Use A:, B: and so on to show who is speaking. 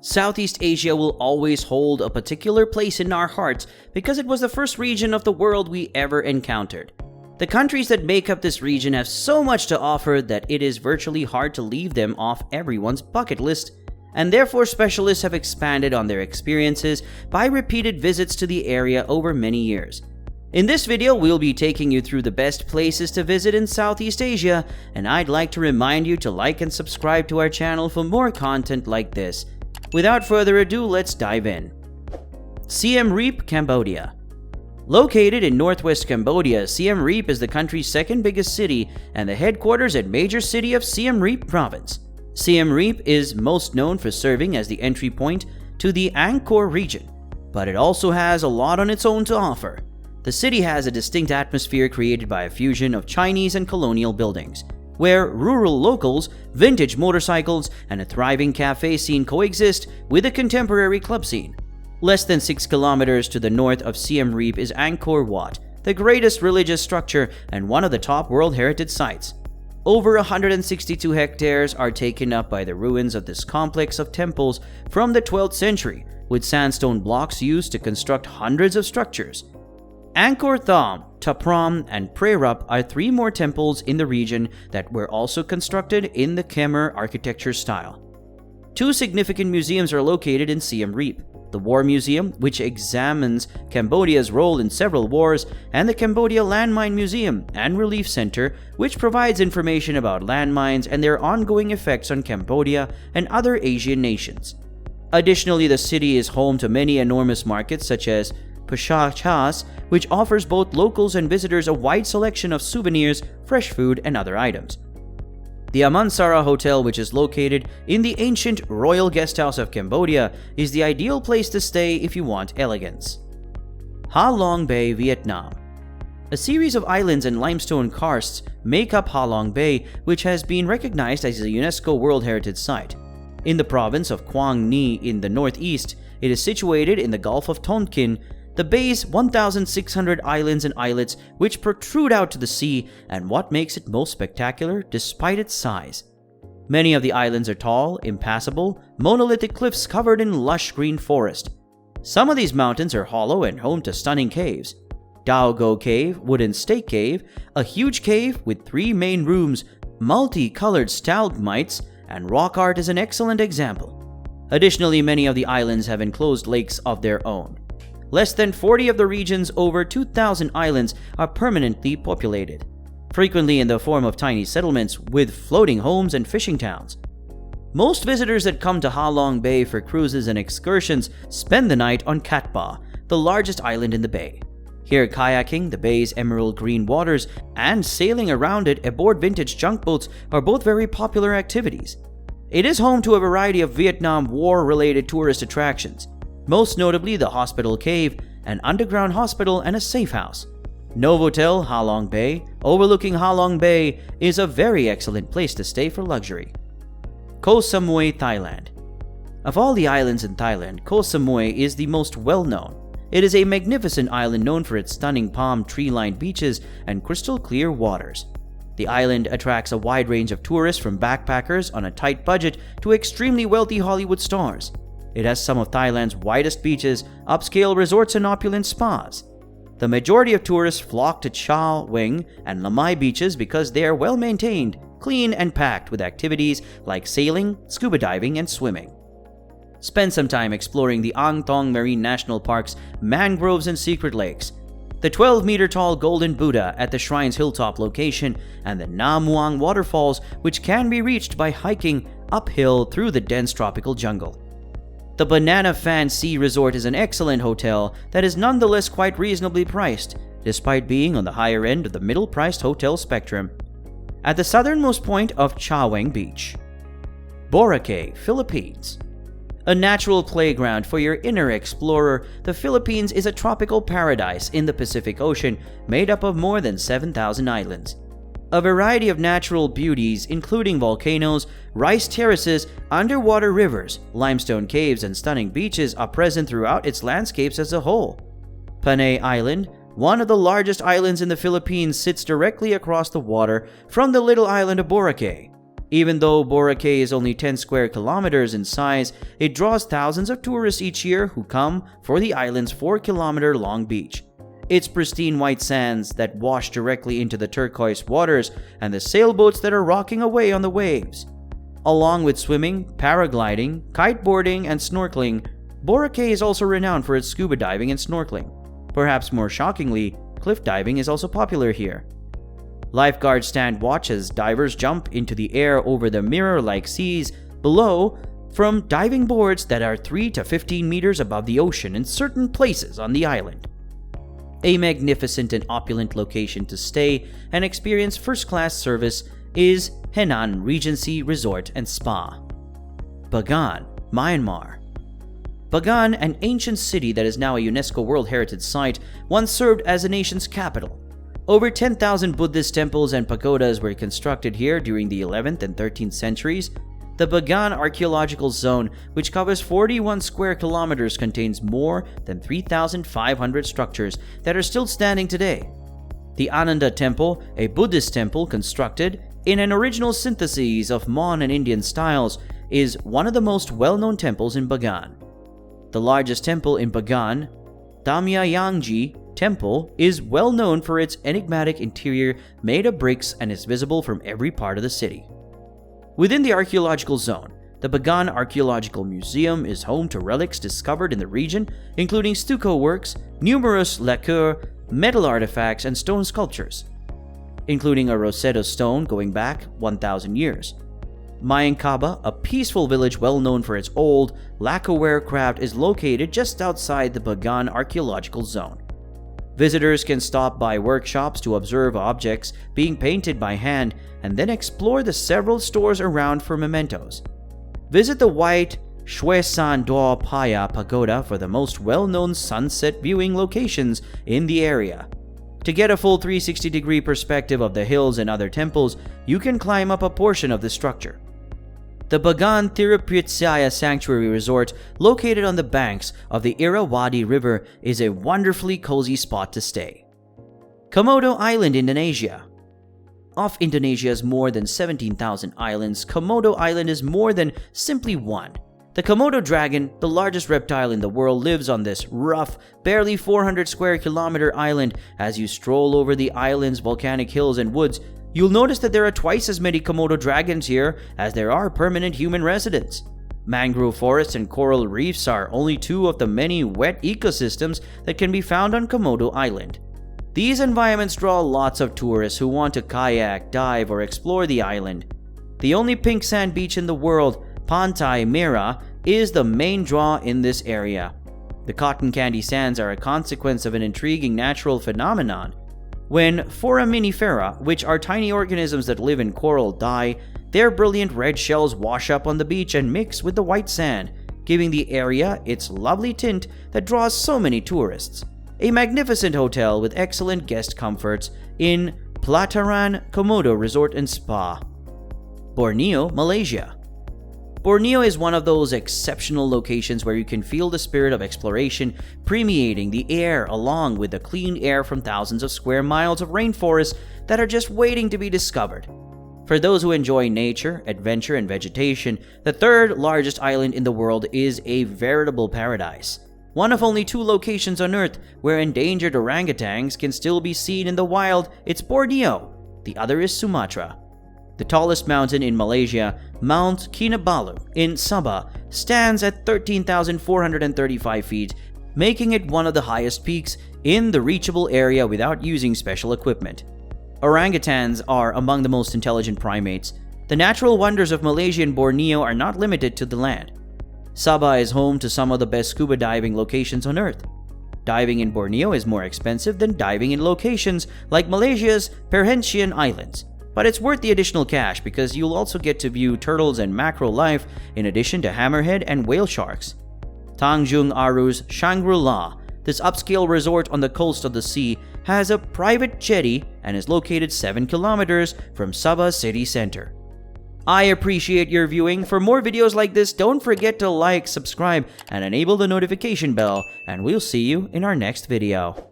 A: Southeast Asia will always hold a particular place in our hearts because it was the first region of the world we ever encountered. The countries that make up this region have so much to offer that it is virtually hard to leave them off everyone's bucket list, and therefore specialists have expanded on their experiences by repeated visits to the area over many years. In this video, we'll be taking you through the best places to visit in Southeast Asia, and I'd like to remind you to like and subscribe to our channel for more content like this. Without further ado, let's dive in. Siem Reap, Cambodia. Located in northwest Cambodia, Siem Reap is the country's second biggest city and the headquarters and major city of Siem Reap province. Siem Reap is most known for serving as the entry point to the Angkor region, but it also has a lot on its own to offer. The city has a distinct atmosphere created by a fusion of Chinese and colonial buildings, where rural locals, vintage motorcycles, and a thriving cafe scene coexist with a contemporary club scene. Less than 6 kilometers to the north of Siem Reap is Angkor Wat, the greatest religious structure and one of the top World Heritage Sites. Over 162 hectares are taken up by the ruins of this complex of temples from the 12th century, with sandstone blocks used to construct hundreds of structures. Angkor Thom, Tapram, and Prerap are three more temples in the region that were also constructed in the Khmer architecture style. Two significant museums are located in Siem Reap: the War Museum, which examines Cambodia's role in several wars, and the Cambodia Landmine Museum and Relief Center, which provides information about landmines and their ongoing effects on Cambodia and other Asian nations. Additionally, the city is home to many enormous markets such as Pashachas, which offers both locals and visitors a wide selection of souvenirs, fresh food, and other items. The Amansara Hotel, which is located in the ancient Royal Guest House of Cambodia, is the ideal place to stay if you want elegance. Ha Long Bay, Vietnam. A series of islands and limestone karsts make up Ha Long Bay, which has been recognized as a UNESCO World Heritage Site. In the province of Quang Ni in the northeast, it is situated in the Gulf of Tonkin. The bay's 1,600 islands and islets which protrude out to the sea, and what makes it most spectacular despite its size. Many of the islands are tall, impassable, monolithic cliffs covered in lush green forest. Some of these mountains are hollow and home to stunning caves. Dao Go Cave, Wooden Stake Cave, a huge cave with 3 main rooms, multi-colored stalagmites, and rock art is an excellent example. Additionally, many of the islands have enclosed lakes of their own. Less than 40 of the region's over 2,000 islands are permanently populated, frequently in the form of tiny settlements with floating homes and fishing towns. Most visitors that come to Ha Long Bay for cruises and excursions spend the night on Cat Ba, the largest island in the bay. Here, kayaking the bay's emerald green waters and sailing around it aboard vintage junk boats are both very popular activities. It is home to a variety of Vietnam War-related tourist attractions, most notably the Hospital Cave, an underground hospital, and a safe house. Novotel Ha Long Bay, overlooking Ha Long Bay, is a very excellent place to stay for luxury. Koh Samui, Thailand. Of all the islands in Thailand, Koh Samui is the most well-known. It is a magnificent island known for its stunning palm tree-lined beaches and crystal-clear waters. The island attracts a wide range of tourists, from backpackers on a tight budget to extremely wealthy Hollywood stars. It has some of Thailand's widest beaches, upscale resorts, and opulent spas. The majority of tourists flock to Cha Weng and Lamai beaches because they are well maintained, clean, and packed with activities like sailing, scuba diving, and swimming. Spend some time exploring the Ang Thong Marine National Park's mangroves and secret lakes, the 12-meter-tall Golden Buddha at the shrine's hilltop location, and the Nam Muang waterfalls, which can be reached by hiking uphill through the dense tropical jungle. The Banana Fan Sea Resort is an excellent hotel that is nonetheless quite reasonably priced, despite being on the higher end of the middle-priced hotel spectrum. At the southernmost point of Cha Weng Beach. Boracay, Philippines. A natural playground for your inner explorer, the Philippines is a tropical paradise in the Pacific Ocean made up of more than 7,000 islands. A variety of natural beauties, including volcanoes, rice terraces, underwater rivers, limestone caves, and stunning beaches, are present throughout its landscapes as a whole. Panay Island, one of the largest islands in the Philippines, sits directly across the water from the little island of Boracay. Even though Boracay is only 10 square kilometers in size, it draws thousands of tourists each year who come for the island's 4-kilometer long beach. Its pristine white sands that wash directly into the turquoise waters and the sailboats that are rocking away on the waves. Along with swimming, paragliding, kiteboarding, and snorkeling, Boracay is also renowned for its scuba diving and snorkeling. Perhaps more shockingly, cliff diving is also popular here. Lifeguards stand watch as divers jump into the air over the mirror-like seas below from diving boards that are 3 to 15 meters above the ocean in certain places on the island. A magnificent and opulent location to stay and experience first-class service is Henan Regency Resort and Spa. Bagan, Myanmar. Bagan, an ancient city that is now a UNESCO World Heritage Site, once served as the nation's capital. Over 10,000 Buddhist temples and pagodas were constructed here during the 11th and 13th centuries. The Bagan Archaeological Zone, which covers 41 square kilometers, contains more than 3,500 structures that are still standing today. The Ananda Temple, a Buddhist temple constructed in an original synthesis of Mon and Indian styles, is one of the most well-known temples in Bagan. The largest temple in Bagan, Damyayangji Temple, is well known for its enigmatic interior made of bricks and is visible from every part of the city. Within the archaeological zone, the Bagan Archaeological Museum is home to relics discovered in the region, including stucco works, numerous lacquer, metal artifacts, and stone sculptures, including a Rosetta stone going back 1,000 years. Mayankaba, a peaceful village well known for its old lacquerware craft, is located just outside the Bagan Archaeological Zone. Visitors can stop by workshops to observe objects being painted by hand and then explore the several stores around for mementos. Visit the white Shwesan Do Paya Pagoda for the most well-known sunset viewing locations in the area. To get a full 360-degree perspective of the hills and other temples, you can climb up a portion of the structure. The Bagan Tirupitsaya Sanctuary Resort, located on the banks of the Irrawaddy River, is a wonderfully cozy spot to stay. Komodo Island, Indonesia. Of Indonesia's more than 17,000 islands, Komodo Island is more than simply one. The Komodo dragon, the largest reptile in the world, lives on this rough, barely 400 square kilometer island. As you stroll over the island's volcanic hills and woods, you'll notice that there are twice as many Komodo dragons here as there are permanent human residents. Mangrove forests and coral reefs are only two of the many wet ecosystems that can be found on Komodo Island. These environments draw lots of tourists who want to kayak, dive, or explore the island. The only pink sand beach in the world, Pantai Merah, is the main draw in this area. The cotton candy sands are a consequence of an intriguing natural phenomenon. When foraminifera, which are tiny organisms that live in coral, die, their brilliant red shells wash up on the beach and mix with the white sand, giving the area its lovely tint that draws so many tourists. A magnificent hotel with excellent guest comforts in Pelataran Komodo Resort and Spa. Borneo, Malaysia. Borneo is one of those exceptional locations where you can feel the spirit of exploration permeating the air along with the clean air from thousands of square miles of rainforests that are just waiting to be discovered. For those who enjoy nature, adventure, and vegetation, the third largest island in the world is a veritable paradise. One of only 2 locations on Earth where endangered orangutans can still be seen in the wild, it's Borneo. The other is Sumatra. The tallest mountain in Malaysia, Mount Kinabalu in Sabah, stands at 13,435 feet, making it one of the highest peaks in the reachable area without using special equipment. Orangutans are among the most intelligent primates. The natural wonders of Malaysia and Borneo are not limited to the land. Sabah is home to some of the best scuba diving locations on Earth. Diving in Borneo is more expensive than diving in locations like Malaysia's Perhentian Islands. But it's worth the additional cash because you'll also get to view turtles and mackerel life in addition to hammerhead and whale sharks. Tanjung Aru's Shangri-La, this upscale resort on the coast of the sea, has a private jetty and is located 7 kilometers from Sabah city center. I appreciate your viewing. For more videos like this, don't forget to like, subscribe, and enable the notification bell, and we'll see you in our next video.